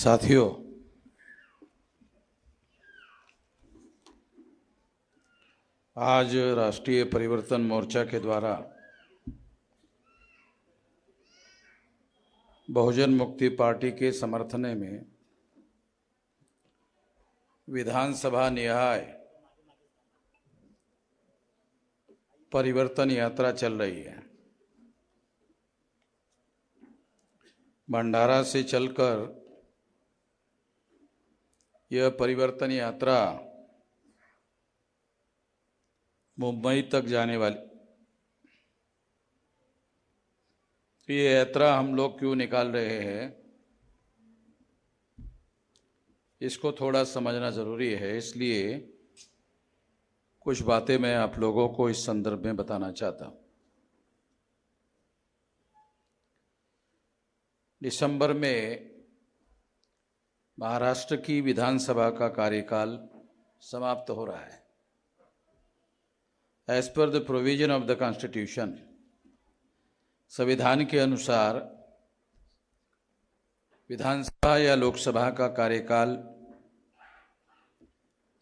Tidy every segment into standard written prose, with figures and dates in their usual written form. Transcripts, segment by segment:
साथियों, आज राष्ट्रीय परिवर्तन मोर्चा के द्वारा बहुजन मुक्ति पार्टी के समर्थन में विधानसभा निहाय परिवर्तन यात्रा चल रही है। भंडारा से चलकर यह परिवर्तन यात्रा मुंबई तक जाने वाली। ये यात्रा हम लोग क्यों निकाल रहे हैं, इसको थोड़ा समझना ज़रूरी है। इसलिए कुछ बातें मैं आप लोगों को इस संदर्भ में बताना चाहता हूँ। दिसंबर में महाराष्ट्र की विधानसभा का कार्यकाल समाप्त हो रहा है। As per the provision of the constitution, संविधान के अनुसार विधानसभा या लोकसभा का कार्यकाल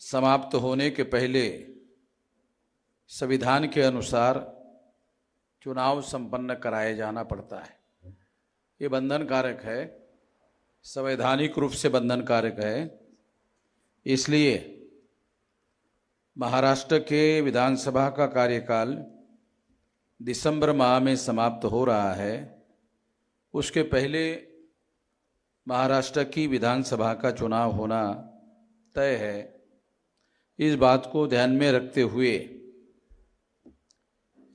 समाप्त होने के पहले संविधान के अनुसार चुनाव संपन्न कराए जाना पड़ता है। ये बंधन कारक है, संवैधानिक रूप से बंधन कारक है। इसलिए महाराष्ट्र के विधानसभा का कार्यकाल दिसंबर माह में समाप्त हो रहा है। उसके पहले महाराष्ट्र की विधानसभा का चुनाव होना तय है। इस बात को ध्यान में रखते हुए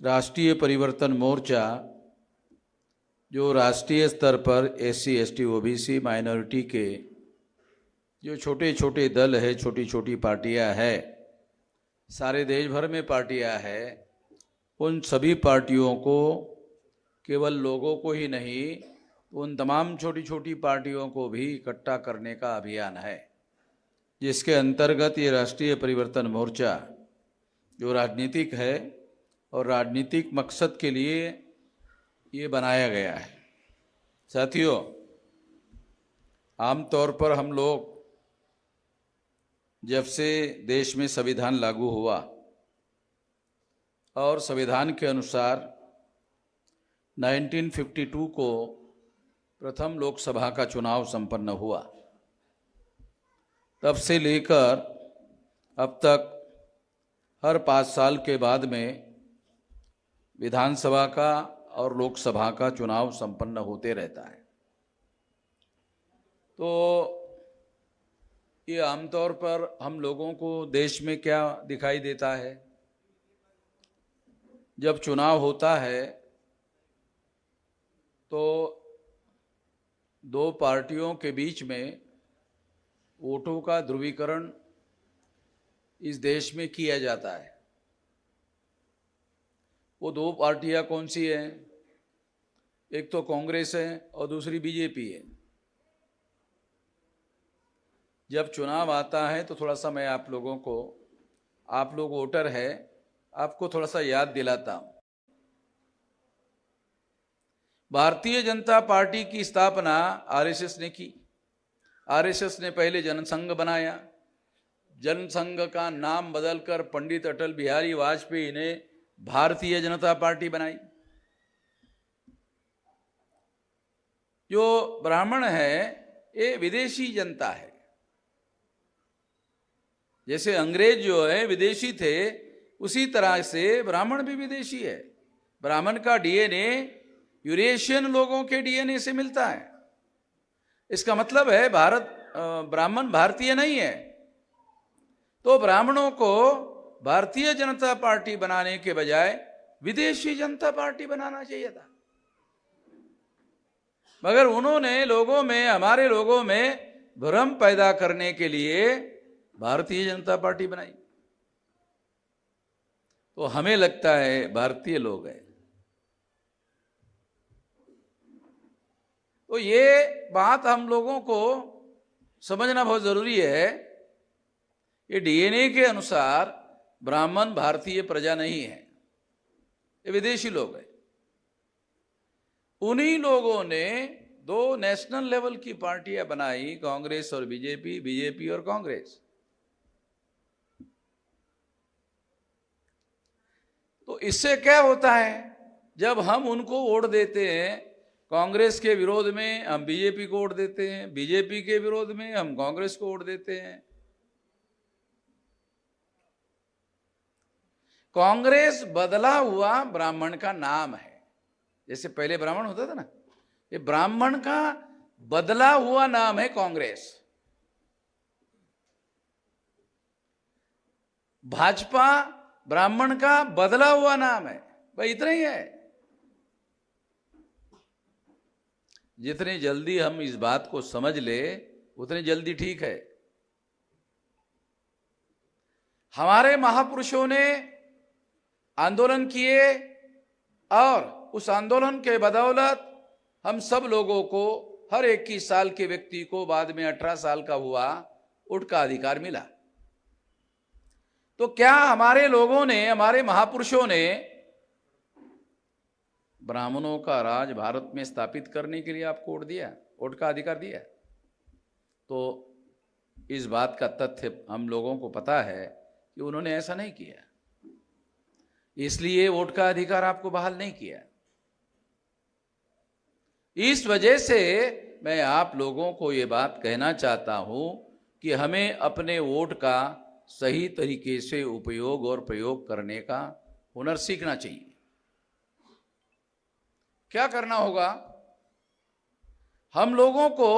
राष्ट्रीय परिवर्तन मोर्चा, जो राष्ट्रीय स्तर पर SC, ST, OBC माइनॉरिटी के जो छोटे छोटे दल है, छोटी छोटी पार्टियां हैं, सारे देश भर में पार्टियां हैं, उन सभी पार्टियों को, केवल लोगों को ही नहीं, उन तमाम छोटी छोटी पार्टियों को भी इकट्ठा करने का अभियान है, जिसके अंतर्गत ये राष्ट्रीय परिवर्तन मोर्चा जो राजनीतिक है और राजनीतिक मकसद के लिए ये बनाया गया है। साथियों, आमतौर पर हम लोग जब से देश में संविधान लागू हुआ और संविधान के अनुसार 1952 को प्रथम लोकसभा का चुनाव संपन्न हुआ, तब से लेकर अब तक हर 5 साल के बाद में विधानसभा का और लोकसभा का चुनाव संपन्न होते रहता है। तो ये आमतौर पर हम लोगों को देश में क्या दिखाई देता है, जब चुनाव होता है तो दो पार्टियों के बीच में वोटों का ध्रुवीकरण इस देश में किया जाता है। वो दो पार्टियां कौन सी हैं? एक तो कांग्रेस है और दूसरी बीजेपी है। जब चुनाव आता है तो थोड़ा सा मैं आप लोगों को, आप लोग वोटर है, आपको थोड़ा सा याद दिलाता हूं। भारतीय जनता पार्टी की स्थापना RSS ने की। RSS ने पहले जनसंघ बनाया। जनसंघ का नाम बदलकर पंडित अटल बिहारी वाजपेयी ने भारतीय जनता पार्टी बनाई। जो ब्राह्मण है ये विदेशी जनता है। जैसे अंग्रेज जो है विदेशी थे, उसी तरह से ब्राह्मण भी विदेशी है। ब्राह्मण का DNA यूरेशियन लोगों के DNA से मिलता है। इसका मतलब है ब्राह्मण भारतीय नहीं है। तो ब्राह्मणों को भारतीय जनता पार्टी बनाने के बजाय विदेशी जनता पार्टी बनाना चाहिए था, मगर उन्होंने लोगों में, हमारे लोगों में भ्रम पैदा करने के लिए भारतीय जनता पार्टी बनाई। तो हमें लगता है भारतीय लोग हैं। तो ये बात हम लोगों को समझना बहुत जरूरी है। ये DNA के अनुसार ब्राह्मण भारतीय प्रजा नहीं है, ये विदेशी लोग हैं। उन्हीं लोगों ने दो नेशनल लेवल की पार्टियां बनाई, कांग्रेस और बीजेपी, बीजेपी और कांग्रेस। तो इससे क्या होता है, जब हम उनको वोट देते हैं, कांग्रेस के विरोध में हम बीजेपी को वोट देते हैं, बीजेपी के विरोध में हम कांग्रेस को वोट देते हैं। कांग्रेस बदला हुआ ब्राह्मण का नाम है। जैसे पहले ब्राह्मण होता था ना, ये ब्राह्मण का बदला हुआ नाम है कांग्रेस। भाजपा ब्राह्मण का बदला हुआ नाम है। भाई इतना ही है। जितनी जल्दी हम इस बात को समझ ले उतनी जल्दी ठीक है। हमारे महापुरुषों ने आंदोलन किए और उस आंदोलन के बदौलत हम सब लोगों को, हर 21 साल के व्यक्ति को, बाद में 18 साल का हुआ, वोट का अधिकार मिला। तो क्या हमारे लोगों ने, हमारे महापुरुषों ने ब्राह्मणों का राज भारत में स्थापित करने के लिए आपको वोट दिया, वोट का अधिकार दिया? तो इस बात का तथ्य हम लोगों को पता है कि उन्होंने ऐसा नहीं किया, इसलिए वोट का अधिकार आपको बहाल नहीं किया। इस वजह से मैं आप लोगों को ये बात कहना चाहता हूं कि हमें अपने वोट का सही तरीके से उपयोग और प्रयोग करने का हुनर सीखना चाहिए। क्या करना होगा? हम लोगों को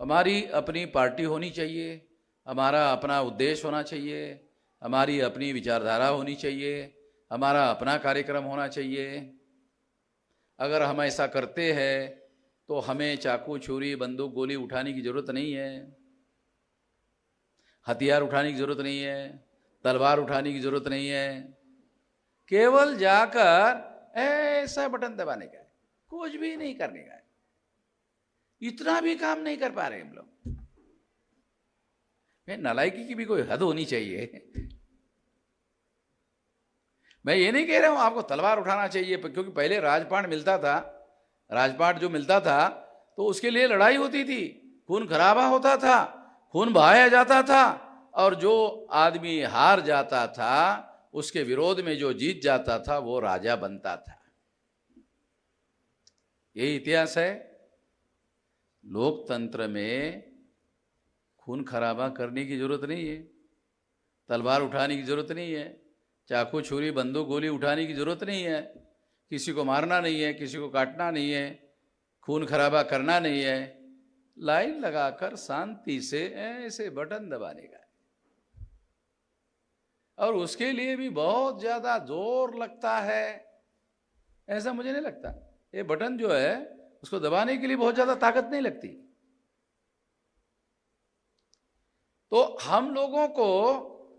हमारी अपनी पार्टी होनी चाहिए, हमारा अपना उद्देश्य होना चाहिए, हमारी अपनी विचारधारा होनी चाहिए, हमारा अपना कार्यक्रम होना चाहिए। अगर हम ऐसा करते हैं तो हमें चाकू, छुरी, बंदूक, गोली उठाने की जरूरत नहीं है, हथियार उठाने की जरूरत नहीं है, तलवार उठाने की जरूरत नहीं है। केवल जाकर ऐसा बटन दबाने का है, कुछ भी नहीं करने का है। इतना भी काम नहीं कर पा रहे हम लोग। नालायकी की भी कोई हद होनी चाहिए। मैं ये नहीं कह रहा हूं आपको तलवार उठाना चाहिए, क्योंकि पहले राजपाट मिलता था, राजपाट जो मिलता था तो उसके लिए लड़ाई होती थी, खून खराबा होता था, खून बहाया जाता था, और जो आदमी हार जाता था उसके विरोध में जो जीत जाता था वो राजा बनता था। यही इतिहास है। लोकतंत्र में खून खराबा करने की जरूरत नहीं है, तलवार उठाने की जरूरत नहीं है, चाकू, छुरी, बंदूक, गोली उठाने की जरूरत नहीं है, किसी को मारना नहीं है, किसी को काटना नहीं है, खून खराबा करना नहीं है। लाइन लगाकर शांति से ऐसे बटन दबाने का है। और उसके लिए भी बहुत ज्यादा जोर लगता है, ऐसा मुझे नहीं लगता। ये बटन जो है उसको दबाने के लिए बहुत ज्यादा ताकत नहीं लगती। तो हम लोगों को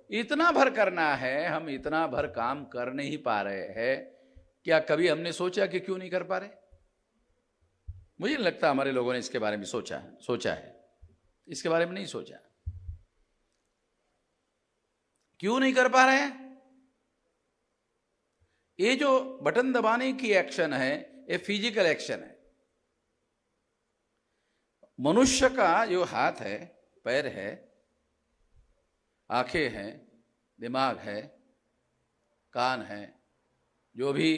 इतना भर करना है, हम इतना भर काम कर नहीं पा रहे हैं। क्या कभी हमने सोचा कि क्यों नहीं कर पा रहे? मुझे नहीं लगता हमारे लोगों ने इसके बारे में सोचा है। इसके बारे में नहीं सोचा। क्यों नहीं कर पा रहे हैं? ये जो बटन दबाने की एक्शन है, ये फिजिकल एक्शन है। मनुष्य का जो हाथ है, पैर है, आंखें हैं, दिमाग है, कान है, जो भी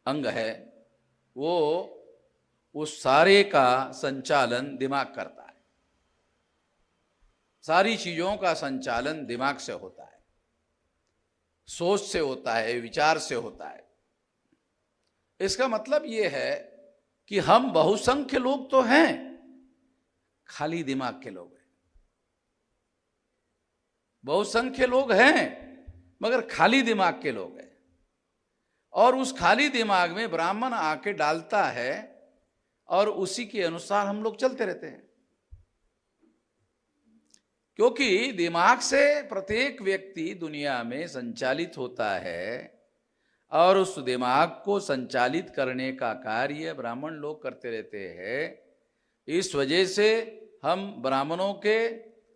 अंग है, वो उस सारे का संचालन दिमाग करता है। सारी चीजों का संचालन दिमाग से होता है, सोच से होता है, विचार से होता है। इसका मतलब ये है कि हम बहुसंख्य लोग तो हैं, खाली दिमाग के लोग हैं। बहुसंख्य लोग हैं मगर खाली दिमाग के लोग हैं। और उस खाली दिमाग में ब्राह्मण आके डालता है और उसी के अनुसार हम लोग चलते रहते हैं। क्योंकि दिमाग से प्रत्येक व्यक्ति दुनिया में संचालित होता है और उस दिमाग को संचालित करने का कार्य ब्राह्मण लोग करते रहते हैं। इस वजह से हम ब्राह्मणों के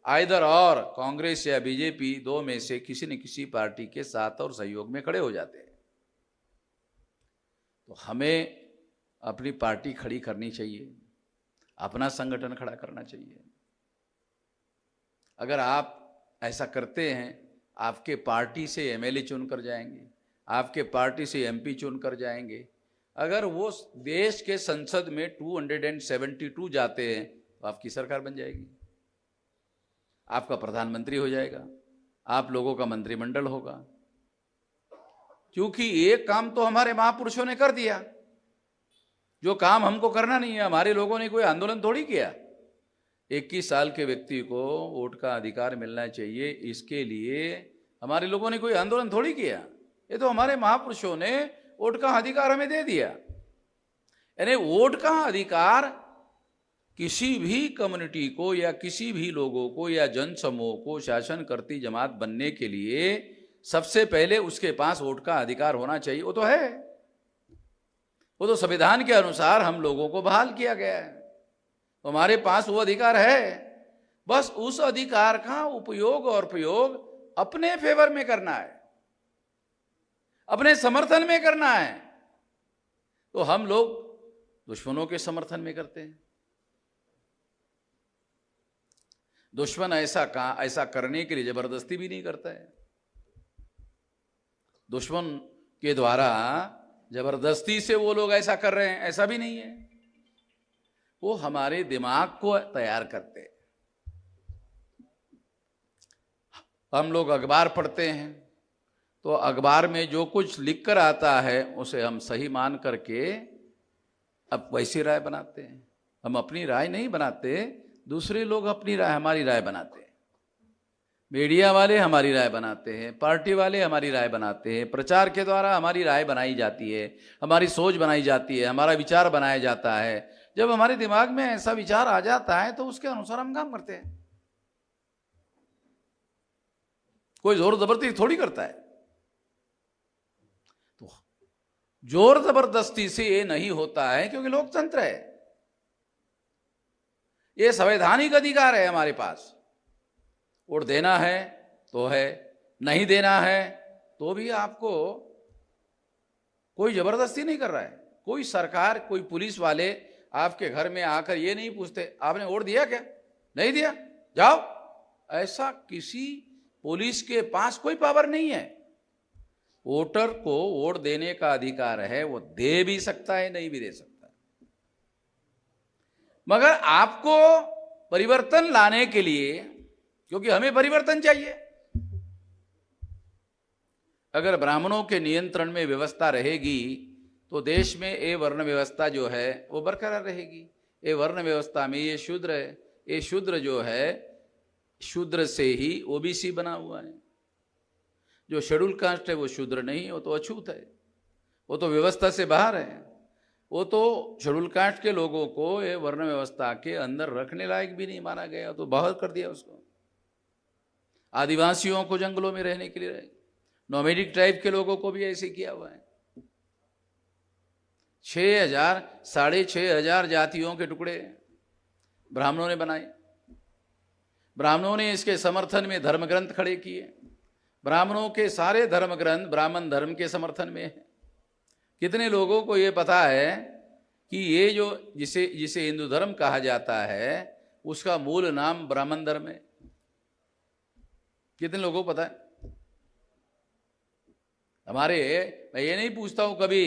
आइदर और कांग्रेस या बीजेपी, दो में से किसी न किसी पार्टी के साथ और सहयोग में खड़े हो जाते हैं। तो हमें अपनी पार्टी खड़ी करनी चाहिए, अपना संगठन खड़ा करना चाहिए। अगर आप ऐसा करते हैं, आपके पार्टी से एमएलए चुन कर जाएंगे, आपके पार्टी से एमपी चुन कर जाएंगे। अगर वो देश के संसद में 272 जाते हैं तो आपकी सरकार बन जाएगी, आपका प्रधानमंत्री हो जाएगा, आप लोगों का मंत्रिमंडल होगा। क्योंकि एक काम तो हमारे महापुरुषों ने कर दिया, जो काम हमको करना नहीं है। हमारे लोगों ने कोई आंदोलन थोड़ी किया। 21 साल के व्यक्ति को वोट का अधिकार मिलना चाहिए, इसके लिए हमारे लोगों ने कोई आंदोलन थोड़ी किया। ये तो हमारे महापुरुषों ने वोट का अधिकार हमें दे दिया। यानी वोट का अधिकार किसी भी कम्युनिटी को या किसी भी लोगों को या जन समूह को शासन करती जमात बनने के लिए सबसे पहले उसके पास वोट का अधिकार होना चाहिए। वो तो है, वो तो संविधान के अनुसार हम लोगों को बहाल किया गया है, तो हमारे पास वो अधिकार है। बस उस अधिकार का उपयोग और प्रयोग अपने फेवर में करना है, अपने समर्थन में करना है। तो हम लोग दुश्मनों के समर्थन में करते हैं। दुश्मन ऐसा करने के लिए जबरदस्ती भी नहीं करता है। दुश्मन के द्वारा जबरदस्ती से वो लोग ऐसा कर रहे हैं, ऐसा भी नहीं है। वो हमारे दिमाग को तैयार करते हैं। हम लोग अखबार पढ़ते हैं तो अखबार में जो कुछ लिख कर आता है उसे हम सही मान करके अब वैसी राय बनाते हैं। हम अपनी राय नहीं बनाते, दूसरे लोग अपनी राय, हमारी राय बनाते हैं। मीडिया वाले हमारी राय बनाते हैं, पार्टी वाले हमारी राय बनाते हैं, प्रचार के द्वारा हमारी राय बनाई जाती है, हमारी सोच बनाई जाती है, हमारा विचार बनाया जाता है। जब हमारे दिमाग में ऐसा विचार आ जाता है तो उसके अनुसार हम काम करते हैं। कोई जोर जबरदस्ती थोड़ी करता है। तो जोर जबरदस्ती से ये नहीं होता है, क्योंकि लोकतंत्र है, ये संवैधानिक अधिकार है हमारे पास। वोट देना है तो है, नहीं देना है तो भी आपको कोई जबरदस्ती नहीं कर रहा है। कोई सरकार, कोई पुलिस वाले आपके घर में आकर ये नहीं पूछते आपने वोट दिया क्या, नहीं दिया, जाओ। ऐसा किसी पुलिस के पास कोई पावर नहीं है। वोटर को वोट देने का अधिकार है, वो दे भी सकता है, नहीं भी दे सकता। मगर आपको परिवर्तन लाने के लिए, क्योंकि हमें परिवर्तन चाहिए, अगर ब्राह्मणों के नियंत्रण में व्यवस्था रहेगी तो देश में ये वर्ण व्यवस्था जो है वो बरकरार रहेगी। ये वर्ण व्यवस्था में ये शूद्र है, ये शूद्र जो है शूद्र से ही ओबीसी बना हुआ है। जो शेड्यूल कास्ट है वो शूद्र नहीं है, वो तो अछूत है, वो तो व्यवस्था से बाहर है। वो तो शेड्यूल कास्ट के लोगों को ये वर्ण व्यवस्था के अंदर रखने लायक भी नहीं माना गया, तो बाहर कर दिया उसको। आदिवासियों को जंगलों में रहने के लिए, नोमैडिक ट्राइब के लोगों को भी ऐसे किया हुआ है। 6,000 6,500 जातियों के टुकड़े ब्राह्मणों ने बनाए। ब्राह्मणों ने इसके समर्थन में धर्म ग्रंथ खड़े किए। ब्राह्मणों के सारे धर्म ग्रंथ ब्राह्मण धर्म के समर्थन में है। कितने लोगों को ये पता है कि ये जो जिसे हिंदू धर्म कहा जाता है उसका मूल नाम ब्राह्मण धर्म है? कितने लोगों को पता है? मैं ये नहीं पूछता हूं कभी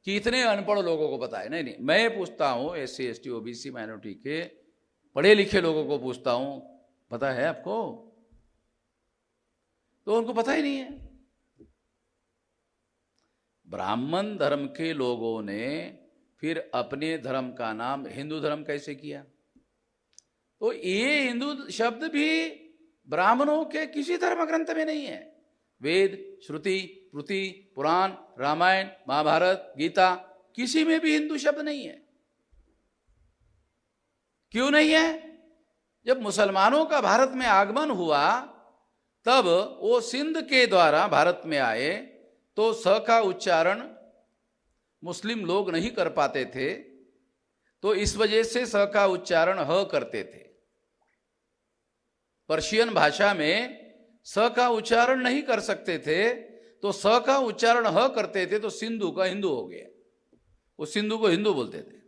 कि इतने अनपढ़ लोगों को पता है, नहीं, मैं पूछता हूं SC ST OBC माइनॉरिटी के पढ़े लिखे लोगों को पूछता हूं, पता है आपको? तो उनको पता ही नहीं है। ब्राह्मण धर्म के लोगों ने फिर अपने धर्म का नाम हिंदू धर्म कैसे किया? तो ये हिंदू शब्द भी ब्राह्मणों के किसी धर्म ग्रंथ में नहीं है। वेद, श्रुति, स्मृति, पुराण, रामायण, महाभारत, गीता, किसी में भी हिंदू शब्द नहीं है। क्यों नहीं है? जब मुसलमानों का भारत में आगमन हुआ तब वो सिंध के द्वारा भारत में आए तो स का उच्चारण मुस्लिम लोग नहीं कर पाते थे, तो इस वजह से स का उच्चारण ह करते थे। पर्शियन भाषा में स का उच्चारण नहीं कर सकते थे, तो स का उच्चारण ह करते थे, तो सिंधु का हिंदू हो गया। वो सिंधु को हिंदू बोलते थे।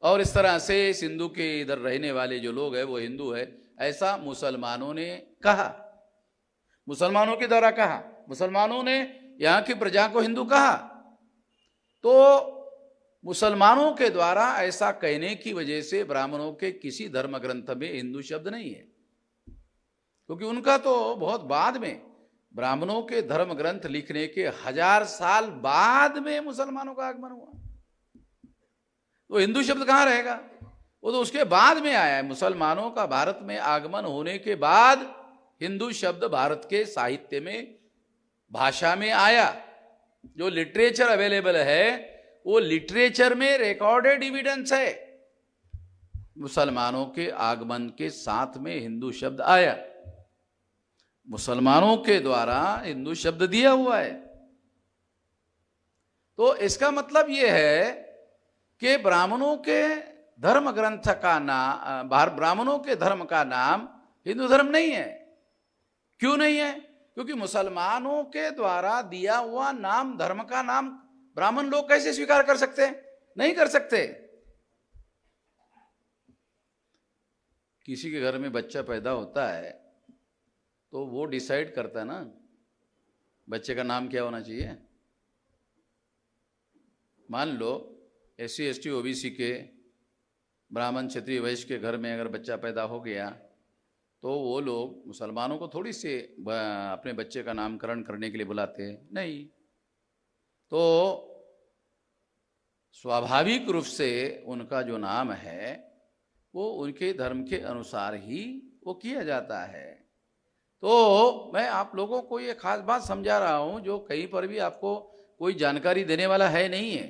और इस तरह से सिंधु के इधर रहने वाले जो लोग हैं वो हिंदू है, ऐसा मुसलमानों ने कहा, मुसलमानों के द्वारा कहा, मुसलमानों ने यहाँ की प्रजा को हिंदू कहा। तो मुसलमानों के द्वारा ऐसा कहने की वजह से ब्राह्मणों के किसी धर्म ग्रंथ में हिंदू शब्द नहीं है, क्योंकि उनका तो बहुत बाद में, ब्राह्मणों के धर्म ग्रंथ लिखने के 1000 साल बाद में मुसलमानों का आगमन हुआ। तो हिंदू शब्द कहाँ रहेगा, वो तो उसके बाद में आया है। मुसलमानों का भारत में आगमन होने के बाद हिंदू शब्द भारत के साहित्य में, भाषा में आया। जो लिटरेचर अवेलेबल है वो लिटरेचर में रिकॉर्डेड एविडेंस है, मुसलमानों के आगमन के साथ में हिंदू शब्द आया, मुसलमानों के द्वारा हिंदू शब्द दिया हुआ है। तो इसका मतलब यह है कि ब्राह्मणों के धर्म ग्रंथ का नाम, ब्राह्मणों के धर्म का नाम हिंदू धर्म नहीं है। क्यों नहीं है? क्योंकि मुसलमानों के द्वारा दिया हुआ नाम, धर्म का नाम ब्राह्मण लोग कैसे स्वीकार कर सकते हैं? नहीं कर सकते। किसी के घर में बच्चा पैदा होता है तो वो डिसाइड करता है ना बच्चे का नाम क्या होना चाहिए। मान लो SC ST OBC के ब्राह्मण क्षत्रिय वैश्य के घर में अगर बच्चा पैदा हो गया तो वो लोग मुसलमानों को थोड़ी से अपने बच्चे का नामकरण करने के लिए बुलाते हैं, नहीं। तो स्वाभाविक रूप से उनका जो नाम है वो उनके धर्म के अनुसार ही वो किया जाता है। तो मैं आप लोगों को ये खास बात समझा रहा हूँ जो कहीं पर भी आपको कोई जानकारी देने वाला है नहीं है,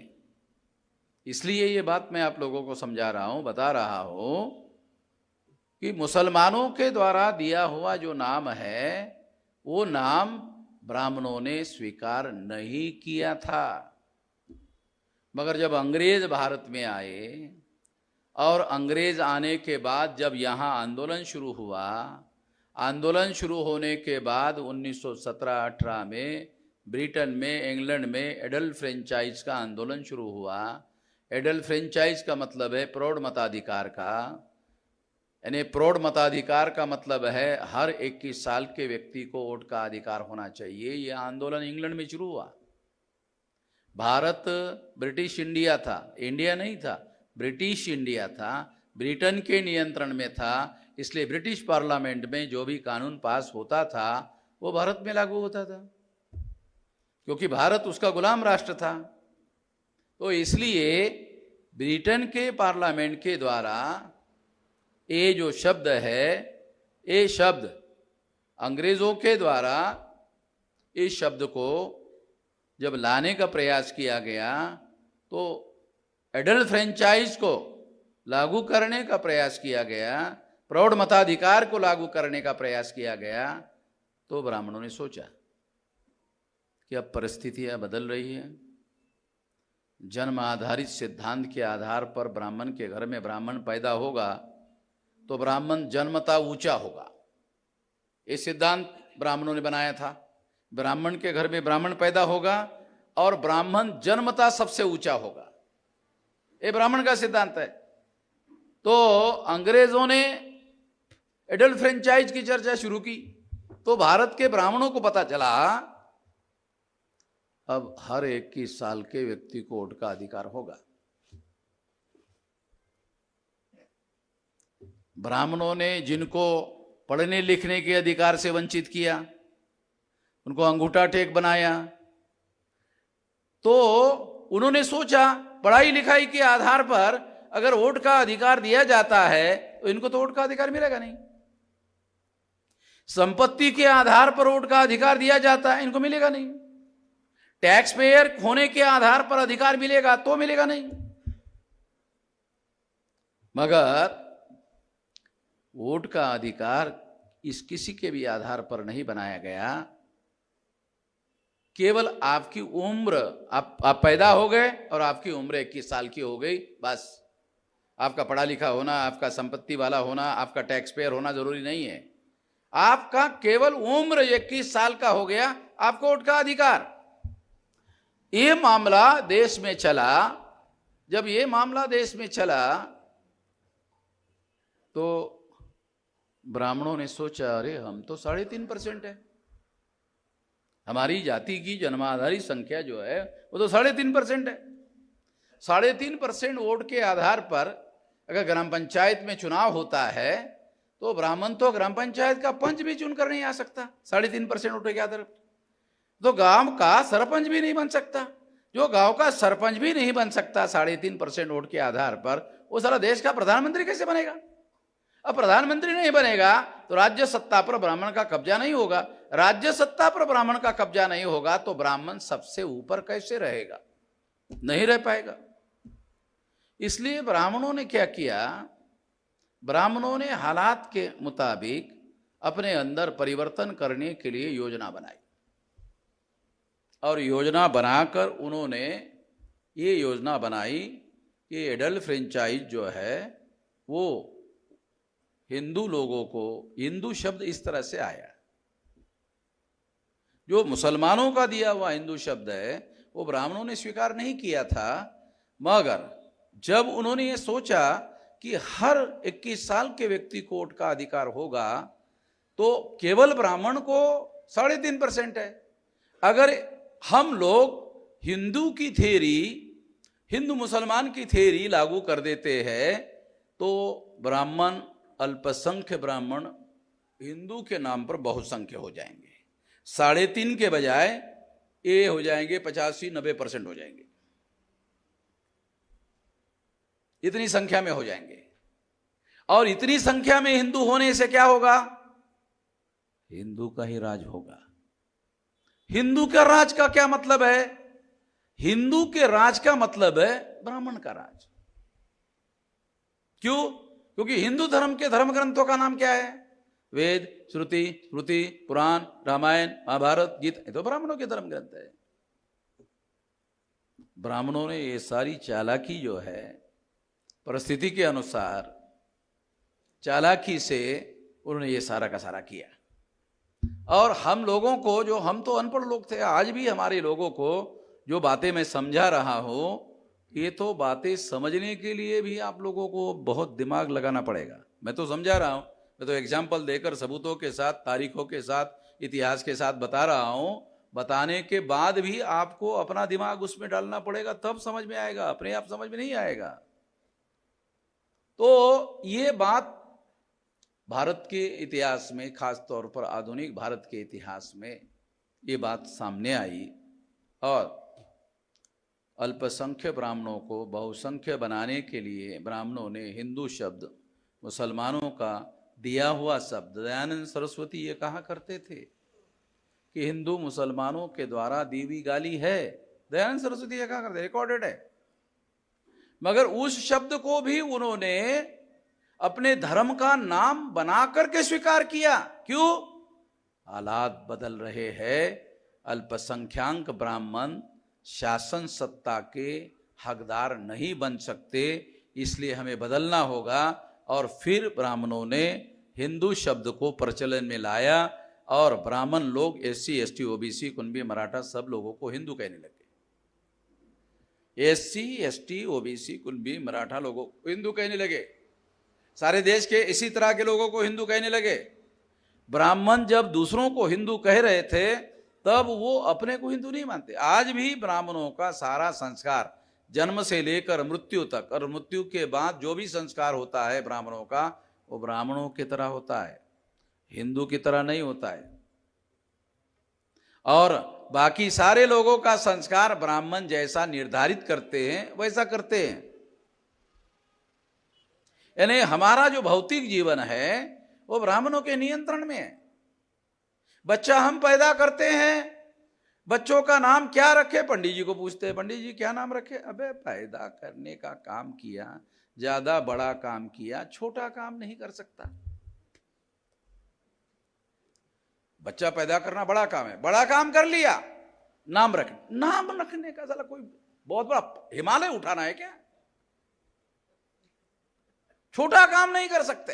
इसलिए ये बात मैं आप लोगों को समझा रहा हूँ, बता रहा हूँ कि मुसलमानों के द्वारा दिया हुआ जो नाम है वो नाम ब्राह्मणों ने स्वीकार नहीं किया था। मगर जब अंग्रेज भारत में आए और अंग्रेज आने के बाद जब यहाँ आंदोलन शुरू हुआ, आंदोलन शुरू होने के बाद 1917-18 में ब्रिटेन में, इंग्लैंड में एडल्ट फ्रेंचाइज का आंदोलन शुरू हुआ। एडल्ट फ्रेंचाइज का मतलब है प्रौढ़ मताधिकार का, यानी प्रौढ़ मताधिकार का मतलब है हर 21 साल के व्यक्ति को वोट का अधिकार होना चाहिए। यह आंदोलन इंग्लैंड में शुरू हुआ। भारत ब्रिटिश इंडिया था, इंडिया नहीं था, ब्रिटिश इंडिया था, ब्रिटेन के नियंत्रण में था, इसलिए ब्रिटिश पार्लियामेंट में जो भी कानून पास होता था वो भारत में लागू होता था, क्योंकि भारत उसका गुलाम राष्ट्र था। तो इसलिए ब्रिटेन के पार्लियामेंट के द्वारा ये जो शब्द है, ये शब्द अंग्रेजों के द्वारा इस शब्द को जब लाने का प्रयास किया गया तो एडल्ट फ्रेंचाइज को लागू करने का प्रयास किया गया, प्रौढ़ मताधिकार को लागू करने का प्रयास किया गया, तो ब्राह्मणों ने सोचा कि अब परिस्थितियां बदल रही है। जन्म आधारित सिद्धांत के आधार पर ब्राह्मण के घर में ब्राह्मण पैदा होगा तो ब्राह्मण जन्मतः ऊंचा होगा, ये सिद्धांत ब्राह्मणों ने बनाया था। ब्राह्मण के घर में ब्राह्मण पैदा होगा और ब्राह्मण जन्मतः सबसे ऊंचा होगा, ये ब्राह्मण का सिद्धांत है। तो अंग्रेजों ने एडल्ट फ्रेंचाइज की चर्चा शुरू की तो भारत के ब्राह्मणों को पता चला अब हर 21 साल के व्यक्ति को वोट का अधिकार होगा। ब्राह्मणों ने जिनको पढ़ने लिखने के अधिकार से वंचित किया, उनको अंगूठा टेक बनाया, तो उन्होंने सोचा पढ़ाई लिखाई के आधार पर अगर वोट का अधिकार दिया जाता है तो इनको तो वोट का अधिकार मिलेगा नहीं। संपत्ति के आधार पर वोट का अधिकार दिया जाता है, इनको मिलेगा नहीं। टैक्स पेयर होने के आधार पर अधिकार मिलेगा तो मिलेगा नहीं। मगर वोट का अधिकार इस किसी के भी आधार पर नहीं बनाया गया, केवल आपकी उम्र, आप पैदा हो गए और आपकी उम्र 21 साल की हो गई, बस आपका पढ़ा लिखा होना, आपका संपत्ति वाला होना, आपका टैक्स पेयर होना जरूरी नहीं है। आपका केवल उम्र 21 साल का हो गया, आपको वोट का अधिकार। ये मामला देश में चला जब ये मामला देश में चला तो ब्राह्मणों ने सोचा, अरे हम तो 3.5% है, हमारी जाति की जन्माधारी संख्या जो है वो तो 3.5% है। 3.5% वोट के आधार पर अगर ग्राम पंचायत में चुनाव होता है तो ब्राह्मण तो ग्राम पंचायत का पंच भी चुनकर नहीं आ सकता 3.5% वोट के आधार पर, तो गांव का सरपंच भी नहीं बन सकता। जो गांव का सरपंच भी नहीं बन सकता 3.5% वोट के आधार पर, वो सारा देश का प्रधानमंत्री कैसे बनेगा? अब प्रधानमंत्री नहीं बनेगा तो राज्य सत्ता पर ब्राह्मण का कब्जा नहीं होगा, राज्य सत्ता पर ब्राह्मण का कब्जा नहीं होगा तो ब्राह्मण सबसे ऊपर कैसे रहेगा? नहीं रह पाएगा। इसलिए ब्राह्मणों ने क्या किया, ब्राह्मणों ने हालात के मुताबिक अपने अंदर परिवर्तन करने के लिए योजना बनाई, और योजना बनाकर उन्होंने ये योजना बनाई कि एडल्ट फ्रेंचाइज जो है वो हिंदू लोगों को, हिंदू शब्द इस तरह से आया, जो मुसलमानों का दिया हुआ हिंदू शब्द है वो ब्राह्मणों ने स्वीकार नहीं किया था, मगर जब उन्होंने ये सोचा कि हर 21 साल के व्यक्ति को वोट का अधिकार होगा तो केवल ब्राह्मण को 3.5% है। अगर हम लोग हिंदू की थ्योरी, हिंदू मुसलमान की थ्योरी लागू कर देते हैं तो ब्राह्मण, अल्पसंख्य ब्राह्मण हिंदू के नाम पर बहुसंख्य हो जाएंगे, 3.5 के बजाय ये हो जाएंगे 85-90% हो जाएंगे, इतनी संख्या में हो जाएंगे। और इतनी संख्या में हिंदू होने से क्या होगा? हिंदू का ही राज होगा। हिंदू का राज का क्या मतलब है? हिंदू के राज का मतलब है ब्राह्मण का राज। क्यों? क्योंकि हिंदू धर्म के धर्म ग्रंथों का नाम क्या है? वेद, श्रुति, स्मृति, पुराण, रामायण, महाभारत, गीता, ये तो ब्राह्मणों के धर्म ग्रंथ है। ब्राह्मणों ने ये सारी चालाकी जो है परिस्थिति के अनुसार चालाकी से उन्होंने ये सारा का सारा किया। और हम लोगों को, जो हम तो अनपढ़ लोग थे, आज भी हमारे लोगों को जो बातें मैं समझा रहा हूं, ये तो बातें समझने के लिए भी आप लोगों को बहुत दिमाग लगाना पड़ेगा। मैं तो समझा रहा हूं, मैं तो एग्जाम्पल देकर सबूतों के साथ, तारीखों के साथ, इतिहास के साथ बता रहा हूं। बताने के बाद भी आपको अपना दिमाग उसमें डालना पड़ेगा, तब समझ में आएगा, अपने आप समझ में नहीं आएगा। तो ये बात भारत के इतिहास में, खास तौर पर आधुनिक भारत के इतिहास में ये बात सामने आई, और अल्पसंख्य ब्राह्मणों को बहुसंख्य बनाने के लिए ब्राह्मणों ने हिंदू शब्द, मुसलमानों का दिया हुआ शब्द, दयानंद सरस्वती ये कहा करते थे कि हिंदू मुसलमानों के द्वारा दी हुई गाली है। दयानंद सरस्वती ये कहा करते, रिकॉर्डेड है। मगर उस शब्द को भी उन्होंने अपने धर्म का नाम बना करके स्वीकार किया। क्यों? हालात बदल रहे हैं, अल्पसंख्याक ब्राह्मण शासन सत्ता के हकदार नहीं बन सकते, इसलिए हमें बदलना होगा। और फिर ब्राह्मणों ने हिंदू शब्द को प्रचलन में लाया, और ब्राह्मण लोग SC, ST, OBC, Kunbi, Maratha सब लोगों को हिंदू कहने लगे। SC, ST, OBC, Kunbi, Maratha लोगों को हिंदू कहने लगे, सारे देश के इसी तरह के लोगों को हिंदू कहने लगे। ब्राह्मण जब दूसरों को हिंदू कह रहे थे तब वो अपने को हिंदू नहीं मानते। आज भी ब्राह्मणों का सारा संस्कार जन्म से लेकर मृत्यु तक, और मृत्यु के बाद जो भी संस्कार होता है ब्राह्मणों का, वो ब्राह्मणों की तरह होता है, हिंदू की तरह नहीं होता है। और बाकी सारे लोगों का संस्कार ब्राह्मण जैसा निर्धारित करते हैं वैसा करते हैं। यानी हमारा जो भौतिक जीवन है वो ब्राह्मणों के नियंत्रण में है। बच्चा हम पैदा करते हैं, बच्चों का नाम क्या रखे, पंडित जी को पूछते हैं, पंडित जी क्या नाम रखे? अबे पैदा करने का काम किया, ज्यादा बड़ा काम किया, छोटा काम नहीं कर सकता। बच्चा पैदा करना बड़ा काम है, बड़ा काम कर लिया, नाम रखने का साला कोई बहुत बड़ा हिमालय उठाना है क्या? छोटा काम नहीं कर सकते।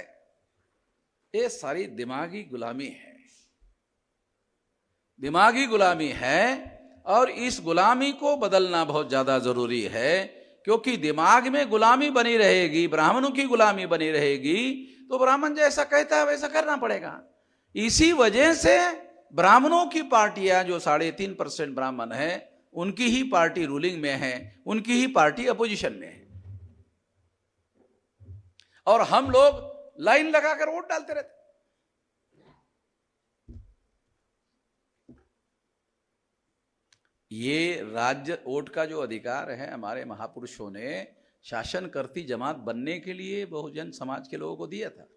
ये सारी दिमागी गुलामी है, दिमागी गुलामी है। और इस गुलामी को बदलना बहुत ज्यादा जरूरी है। क्योंकि दिमाग में गुलामी बनी रहेगी, ब्राह्मणों की गुलामी बनी रहेगी, तो ब्राह्मण जैसा कहता है वैसा करना पड़ेगा। इसी वजह से ब्राह्मणों की पार्टियां जो 3.5% ब्राह्मण है, उनकी ही पार्टी रूलिंग में है, उनकी ही पार्टी अपोजिशन में है, और हम लोग लाइन लगाकर वोट डालते रहते। ये राज्य वोट का जो अधिकार है, हमारे महापुरुषों ने शासन करती जमात बनने के लिए बहुजन समाज के लोगों को दिया था।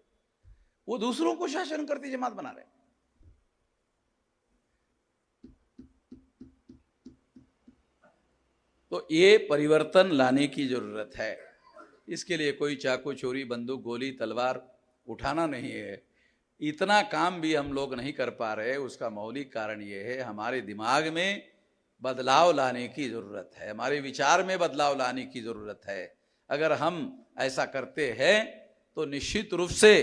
वो दूसरों को शासन करती जमात बना रहे। तो ये परिवर्तन लाने की जरूरत है। इसके लिए कोई चाकू, छुरी, बंदूक, गोली, तलवार उठाना नहीं है। इतना काम भी हम लोग नहीं कर पा रहे। उसका मौलिक कारण ये है, हमारे दिमाग में बदलाव लाने की जरूरत है, हमारे विचार में बदलाव लाने की जरूरत है। अगर हम ऐसा करते हैं तो निश्चित रूप से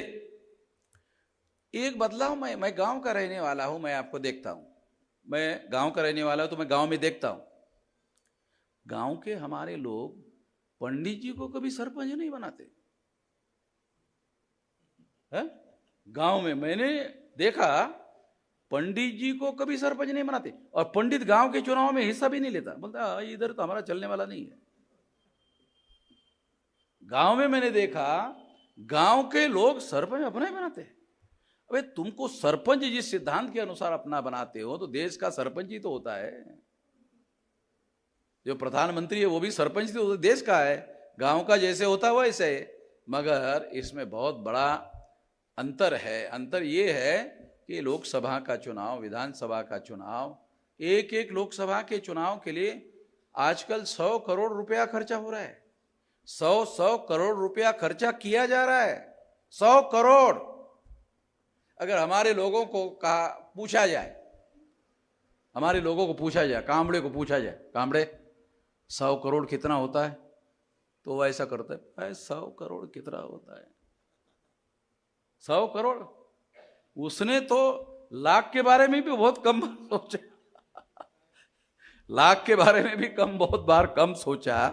एक बदलाव। मैं गांव का रहने वाला हूं, मैं आपको देखता हूं, मैं गांव का रहने वाला हूं, तो मैं गांव में देखता हूं, गांव के हमारे लोग पंडित जी को कभी सरपंच नहीं बनाते हैं। गांव में मैंने देखा, पंडित जी को कभी सरपंच नहीं बनाते, और पंडित गांव के चुनाव में हिस्सा भी नहीं लेता। बोलता इधर तो हमारा चलने वाला नहीं है। गांव में मैंने देखा, गांव के लोग सरपंच अपना ही बनाते हैं। अबे तुमको सरपंच जिस सिद्धांत के अनुसार अपना बनाते हो, तो देश का सरपंच ही तो होता है। जो प्रधानमंत्री है वो भी सरपंच तो देश का है, गांव का जैसे होता है वैसे। मगर इसमें बहुत बड़ा अंतर है। अंतर ये है कि लोकसभा का चुनाव, विधानसभा का चुनाव, एक लोकसभा के चुनाव के लिए आजकल 100 करोड़ रुपया खर्चा हो रहा है। 100 करोड़ रुपया खर्चा किया जा रहा है। 100 करोड़। अगर हमारे लोगों को पूछा जाए, हमारे लोगों को पूछा जाए, कामड़े को पूछा जाए, कामड़े 100 करोड़ कितना होता है, तो वो ऐसा करता है, 100 करोड़ कितना होता है? 100 करोड़। उसने तो लाख के बारे में भी बहुत कम सोचा। लाख के बारे में भी बहुत बार कम सोचा।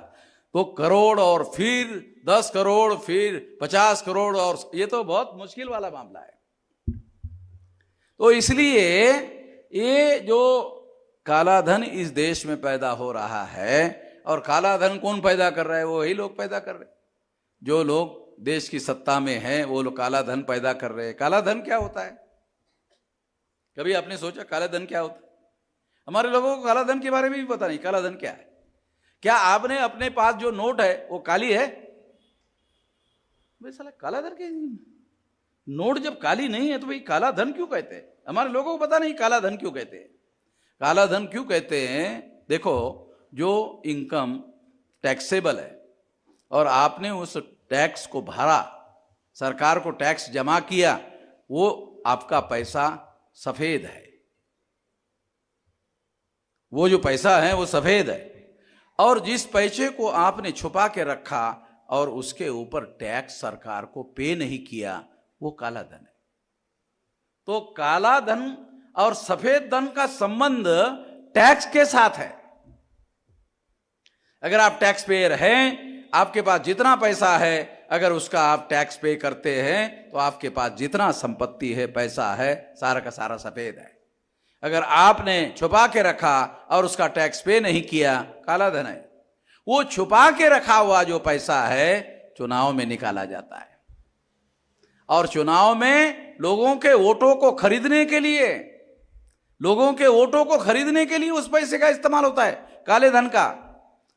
तो करोड़, और फिर 10 करोड़, फिर 50 करोड़, और ये तो बहुत मुश्किल वाला मामला है। तो इसलिए ये जो काला धन इस देश में पैदा हो रहा है, और काला धन कौन पैदा कर रहा है? वो वही लोग पैदा कर रहे हैं। जो लोग देश की सत्ता में हैं, वो लोग काला धन पैदा कर रहे हैं। काला धन क्या होता है? कभी आपने सोचा काला धन क्या होता है? हमारे लोगों को काला धन के बारे में भी पता नहीं काला धन क्या है। क्या आपने अपने पास जो नोट है वो काली है? भाई साला काला धन के नोट जब काली नहीं है तो भाई काला धन क्यों कहते हैं? हमारे लोगों को पता नहीं काला धन क्यों कहते हैं। काला धन क्यों कहते हैं? देखो, जो इनकम टैक्सेबल है और आपने उस टैक्स को भरा, सरकार को टैक्स जमा किया, वो आपका पैसा सफेद है। वो जो पैसा है वो सफेद है। और जिस पैसे को आपने छुपा के रखा और उसके ऊपर टैक्स सरकार को पे नहीं किया, वो काला धन है। तो काला धन और सफेद धन का संबंध टैक्स के साथ है। अगर आप टैक्स पेयर हैं, आपके पास जितना पैसा है, अगर उसका आप टैक्स पे करते हैं, तो आपके पास जितना संपत्ति है, पैसा है, सारा का सारा सफेद है। अगर आपने छुपा के रखा और उसका टैक्स पे नहीं किया, काला धन है। वो छुपा के रखा हुआ जो पैसा है, चुनाव में निकाला जाता है, और चुनाव में लोगों के वोटों को खरीदने के लिए, लोगों के वोटों को खरीदने के लिए उस पैसे का इस्तेमाल होता है, काले धन का।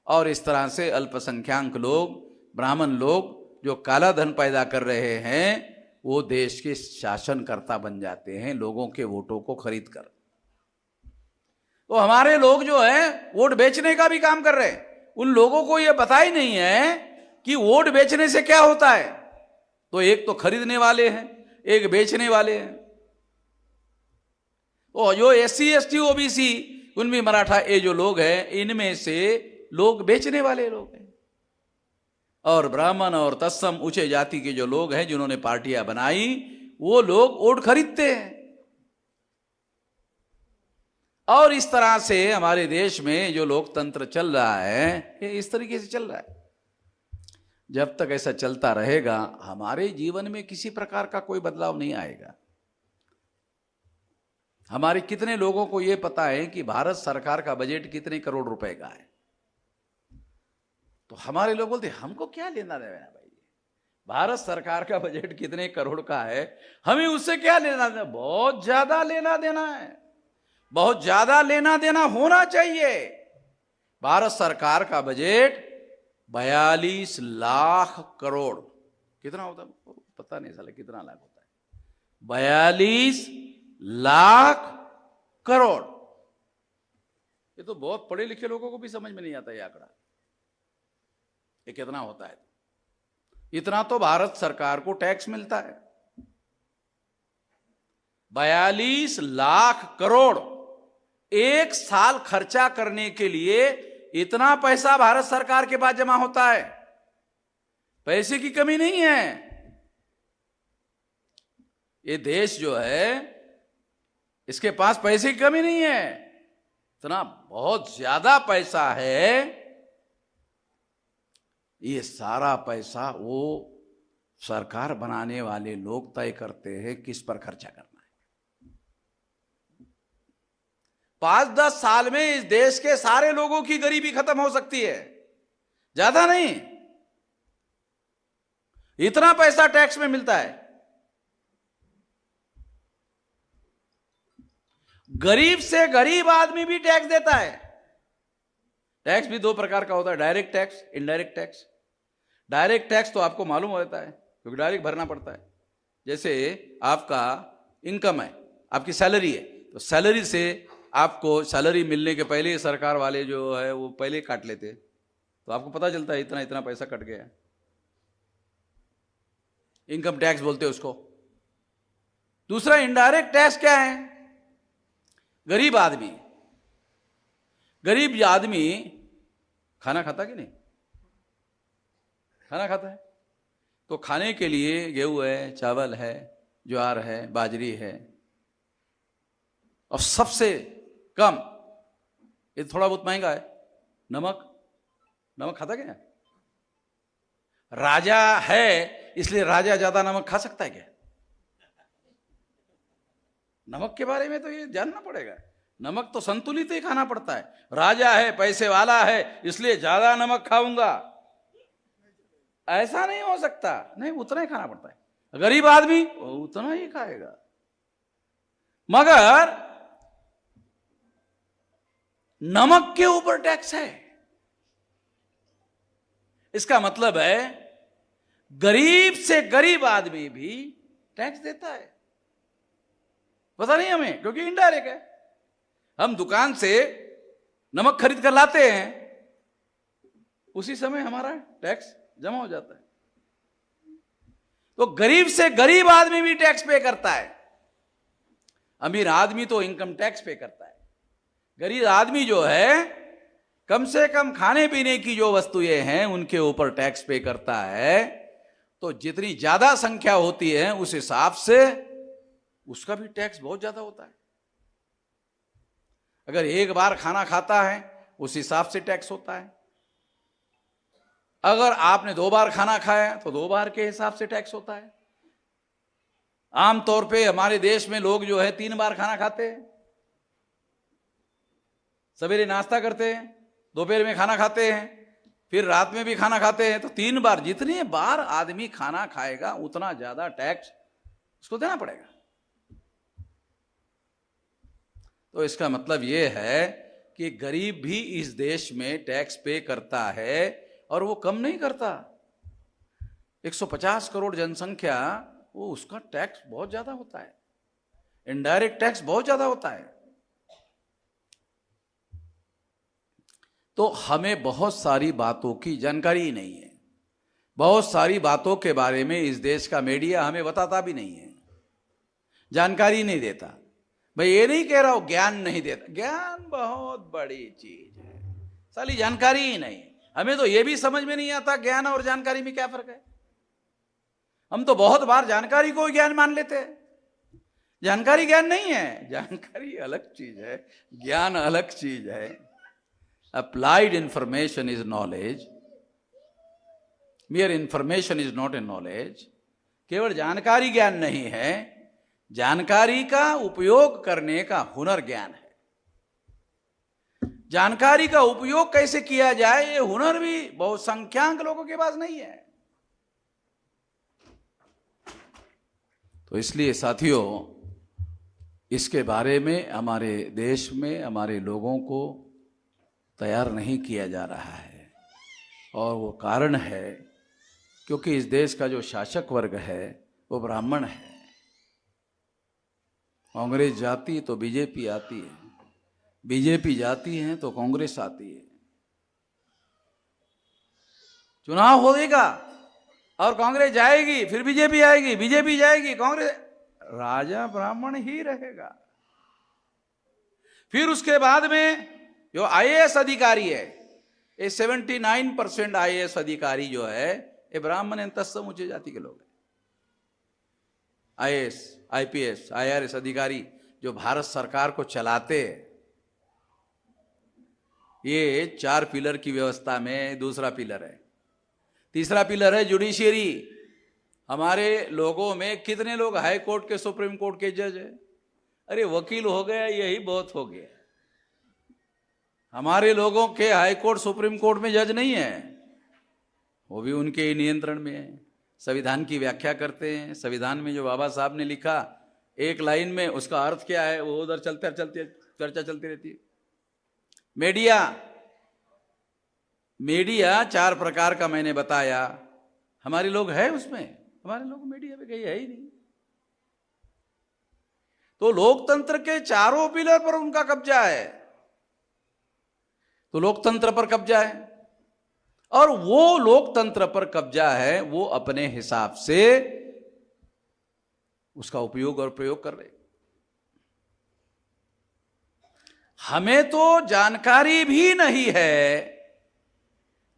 और इस तरह से अल्पसंख्याक लोग, ब्राह्मण लोग जो काला धन पैदा कर रहे हैं, वो देश के शासनकर्ता बन जाते हैं लोगों के वोटों को खरीद कर। तो हमारे लोग जो है वोट बेचने का भी काम कर रहे हैं। उन लोगों को यह पता ही नहीं है कि वोट बेचने से क्या होता है। तो एक तो खरीदने वाले हैं, एक बेचने वाले हैं। तो जो SC ST OBC, उनमें मराठा, ये जो लोग हैं, इनमें से लोग बेचने वाले लोग हैं। और ब्राह्मण और तत्सम ऊंचे जाति के जो लोग हैं, जिन्होंने पार्टियां बनाई, वो लोग वोट खरीदते हैं। और इस तरह से हमारे देश में जो लोकतंत्र चल रहा है, ये इस तरीके से चल रहा है। जब तक ऐसा चलता रहेगा हमारे जीवन में किसी प्रकार का कोई बदलाव नहीं आएगा। हमारे कितने लोगों को यह पता है कि भारत सरकार का बजट कितने करोड़ रुपए का है? तो हमारे लोग बोलते हमको क्या लेना देना भाई, भारत सरकार का बजट कितने करोड़ का है, हमें उससे क्या लेना देना? बहुत ज्यादा लेना देना है, बहुत ज्यादा लेना देना होना चाहिए। भारत सरकार का बजट 42 लाख करोड़, कितना होता है पता नहीं साला कितना लाख होता है, 42 लाख करोड़। ये तो बहुत पढ़े लिखे लोगों को भी समझ में नहीं आता ये आंकड़ा, ये कितना होता है। इतना तो भारत सरकार को टैक्स मिलता है, 42 लाख करोड़ एक साल खर्चा करने के लिए इतना पैसा भारत सरकार के पास जमा होता है। पैसे की कमी नहीं है, ये देश जो है इसके पास पैसे की कमी नहीं है, इतना बहुत ज्यादा पैसा है। ये सारा पैसा वो सरकार बनाने वाले लोग तय करते हैं किस पर खर्चा करना है। 5-10 साल में इस देश के सारे लोगों की गरीबी खत्म हो सकती है, ज्यादा नहीं। इतना पैसा टैक्स में मिलता है। गरीब से गरीब आदमी भी टैक्स देता है। टैक्स भी 2 प्रकार का होता है, direct tax, indirect tax. Direct tax तो आपको मालूम होता है क्योंकि डायरेक्ट भरना पड़ता है। जैसे आपका इनकम है, आपकी सैलरी है, तो सैलरी से आपको सैलरी मिलने के पहले सरकार वाले जो है वो पहले काट लेते, तो आपको पता चलता है इतना इतना पैसा कट गया। इनकम टैक्स बोलते हैं उसको। दूसरा इनडायरेक्ट टैक्स क्या है? गरीब आदमी, गरीब आदमी खाना खाता कि नहीं? खाना खाता है, तो खाने के लिए गेहूं है, चावल है, ज्वार है, बाजरी है, और सबसे कम ये थोड़ा बहुत महंगा है नमक। नमक खाता क्या? राजा है इसलिए राजा ज्यादा नमक खा सकता है क्या? नमक के बारे में तो ये जानना पड़ेगा। नमक तो संतुलित ही खाना पड़ता है। राजा है, पैसे वाला है, इसलिए ज्यादा नमक खाऊंगा, ऐसा नहीं हो सकता। नहीं, उतना ही खाना पड़ता है। गरीब आदमी उतना ही खाएगा। मगर नमक के ऊपर टैक्स है। इसका मतलब है गरीब से गरीब आदमी भी टैक्स देता है। पता नहीं हमें, क्योंकि इनडायरेक्ट है। हम दुकान से नमक खरीद कर लाते हैं, उसी समय हमारा टैक्स जमा हो जाता है। तो गरीब से गरीब आदमी भी टैक्स पे करता है। अमीर आदमी तो इनकम टैक्स पे करता है। गरीब आदमी जो है कम से कम खाने पीने की जो वस्तुएं हैं उनके ऊपर टैक्स पे करता है। तो जितनी ज्यादा संख्या होती है उस हिसाब से उसका भी टैक्स बहुत ज्यादा होता है। अगर एक बार खाना खाता है उस हिसाब से टैक्स होता है। अगर आपने 2 बार खाना खाया तो 2 बार के हिसाब से टैक्स होता है। आमतौर पे हमारे देश में लोग जो है 3 बार खाना खाते हैं। सवेरे नाश्ता करते हैं, दोपहर में खाना खाते हैं, फिर रात में भी खाना खाते हैं। तो 3 बार, जितने बार आदमी खाना खाएगा उतना ज्यादा टैक्स उसको देना पड़ेगा। तो इसका मतलब यह है कि गरीब भी इस देश में टैक्स पे करता है, और वो कम नहीं करता। 150 करोड़ जनसंख्या, वो उसका टैक्स बहुत ज्यादा होता है। इनडायरेक्ट टैक्स बहुत ज्यादा होता है। तो हमें बहुत सारी बातों की जानकारी ही नहीं है। बहुत सारी बातों के बारे में इस देश का मीडिया हमें बताता भी नहीं है, जानकारी नहीं देता। भाई ये नहीं कह रहा हूं ज्ञान नहीं देता, ज्ञान बहुत बड़ी चीज है, साली जानकारी ही नहीं। हमें तो ये भी समझ में नहीं आता ज्ञान और जानकारी में क्या फर्क है। हम तो बहुत बार जानकारी को ज्ञान मान लेते हैं। जानकारी ज्ञान नहीं है, जानकारी अलग चीज है, ज्ञान अलग चीज है। Applied information is knowledge Mere information is not a knowledge. केवल जानकारी ज्ञान नहीं है, जानकारी का उपयोग करने का हुनर ज्ञान है। जानकारी का उपयोग कैसे किया जाए, ये हुनर भी बहुत संख्यांक लोगों के पास नहीं है। तो इसलिए साथियों, इसके बारे में हमारे देश में हमारे लोगों को तैयार नहीं किया जा रहा है, और वो कारण है क्योंकि इस देश का जो शासक वर्ग है वो ब्राह्मण है। कांग्रेस जाती तो बीजेपी आती है, बीजेपी जाती है तो कांग्रेस आती है। चुनाव होगा और कांग्रेस जाएगी, फिर बीजेपी आएगी, बीजेपी जाएगी, कांग्रेस, राजा ब्राह्मण ही रहेगा। फिर उसके बाद में जो आईएएस अधिकारी है, ये 79% आईएएस अधिकारी जो है ये ब्राह्मण अंतस्थ ऊंचे जाति के लोग हैं। आईएएस, आईपीएस, आईआरएस अधिकारी जो भारत सरकार को चलाते हैं, ये 4 पिलर की व्यवस्था में दूसरा पिलर है। तीसरा पिलर है जुडिशियरी। हमारे लोगों में कितने लोग हाई कोर्ट के, सुप्रीम कोर्ट के जज है? अरे वकील हो गया यही बहुत हो गया। हमारे लोगों के हाई कोर्ट, सुप्रीम कोर्ट में जज नहीं है, वो भी उनके ही नियंत्रण में है। संविधान की व्याख्या करते हैं, संविधान में जो बाबा साहब ने लिखा एक लाइन में, उसका अर्थ क्या है वो उधर चलते चलते चर्चा चलती रहती है। मीडिया 4 प्रकार का मैंने बताया, हमारे लोग है उसमें, हमारे लोग मीडिया में कहीं है ही नहीं। तो लोकतंत्र के चारों पिलर पर उनका कब्जा है, तो लोकतंत्र पर कब्जा है, और वो लोकतंत्र पर कब्जा है, वो अपने हिसाब से उसका उपयोग और प्रयोग कर रहे। हमें तो जानकारी भी नहीं है,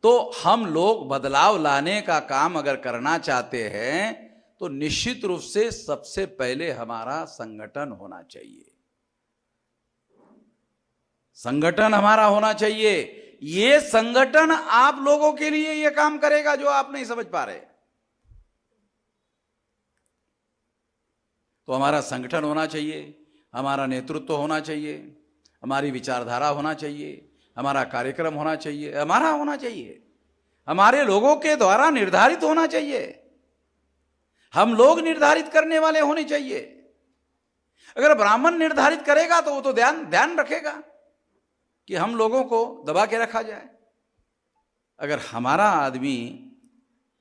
तो हम लोग बदलाव लाने का काम अगर करना चाहते हैं तो निश्चित रूप से सबसे पहले हमारा संगठन होना चाहिए। संगठन हमारा होना चाहिए। ये संगठन आप लोगों के लिए ये काम करेगा जो आप नहीं समझ पा रहे। तो हमारा संगठन होना चाहिए, हमारा नेतृत्व होना चाहिए, हमारी विचारधारा होना चाहिए, हमारा कार्यक्रम होना चाहिए, हमारा होना चाहिए, हमारे लोगों के द्वारा निर्धारित होना चाहिए। हम लोग निर्धारित करने वाले होने चाहिए। अगर ब्राह्मण निर्धारित करेगा तो वो तो ध्यान रखेगा कि हम लोगों को दबा के रखा जाए। अगर हमारा आदमी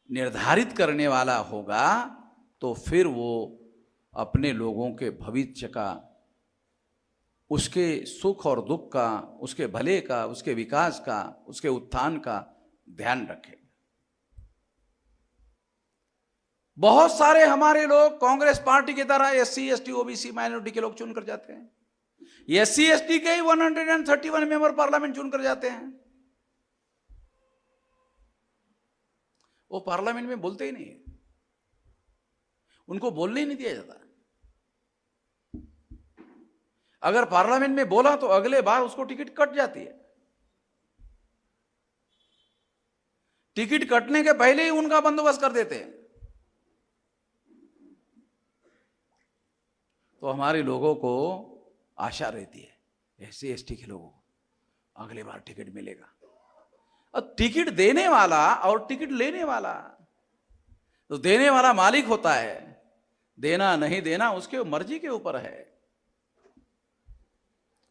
निर्धारित करने वाला होगा तो फिर वो अपने लोगों के भविष्य का, उसके सुख और दुख का, उसके भले का, उसके विकास का, उसके उत्थान का ध्यान रखेगा। बहुत सारे हमारे लोग कांग्रेस पार्टी की तरह एससी, एसटी, ओबीसी, माइनॉरिटी के लोग चुनकर जाते हैं। एससी एसटी के ही 131 मेंबर पार्लियामेंट चुनकर जाते हैं। वो पार्लियामेंट में बोलते ही नहीं है, उनको बोलने ही नहीं दिया जाता। अगर पार्लियामेंट में बोला तो अगले बार उसको टिकट कट जाती है। टिकट कटने के पहले ही उनका बंदोबस्त कर देते हैं। तो हमारे लोगों को आशा रहती है एससी एसटी के लोगों को अगले बार टिकट मिलेगा। और टिकट देने वाला और टिकट लेने वाला, तो देने वाला मालिक होता है, देना नहीं देना उसके मर्जी के ऊपर है।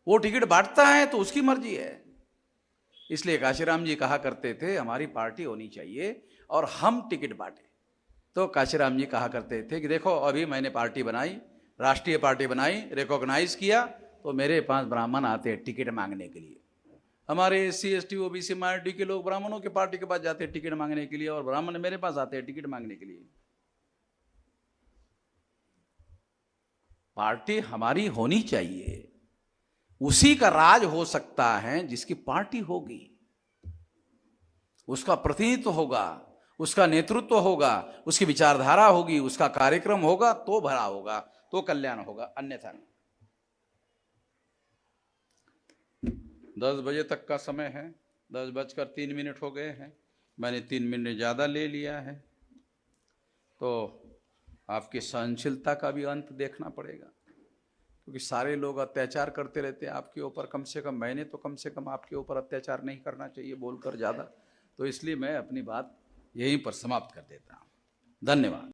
वो टिकट बांटता है तो उसकी मर्जी है। इसलिए काशीराम जी कहा करते थे हमारी पार्टी होनी चाहिए और हम टिकट बांटे। तो काशीराम जी कहा करते थे कि देखो अभी मैंने पार्टी बनाई, राष्ट्रीय पार्टी बनाई, रिकॉग्नाइज किया, तो मेरे पास ब्राह्मण आते हैं टिकट मांगने के लिए। हमारे एससी एसटी ओबीसी माइनॉरिटी के लोग ब्राह्मणों के पार्टी के पास जाते हैं टिकट मांगने के लिए, और ब्राह्मण मेरे पास आते हैं टिकट मांगने के लिए। पार्टी हमारी होनी चाहिए, उसी का राज हो सकता है जिसकी पार्टी होगी, उसका प्रतिनिधित्व होगा, उसका नेतृत्व होगा, उसकी विचारधारा होगी, उसका कार्यक्रम होगा, तो भला होगा, तो कल्याण होगा, अन्यथा नहीं। 10 बजे तक का समय है, 10 बजकर 3 मिनट हो गए हैं। मैंने 3 मिनट ज़्यादा ले लिया है, तो आपकी सहनशीलता का भी अंत देखना पड़ेगा, क्योंकि सारे लोग अत्याचार करते रहते हैं आपके ऊपर। कम से कम मैंने तो कम से कम आपके ऊपर अत्याचार नहीं करना चाहिए बोलकर ज़्यादा, तो इसलिए मैं अपनी बात यहीं पर समाप्त कर देता हूँ। धन्यवाद।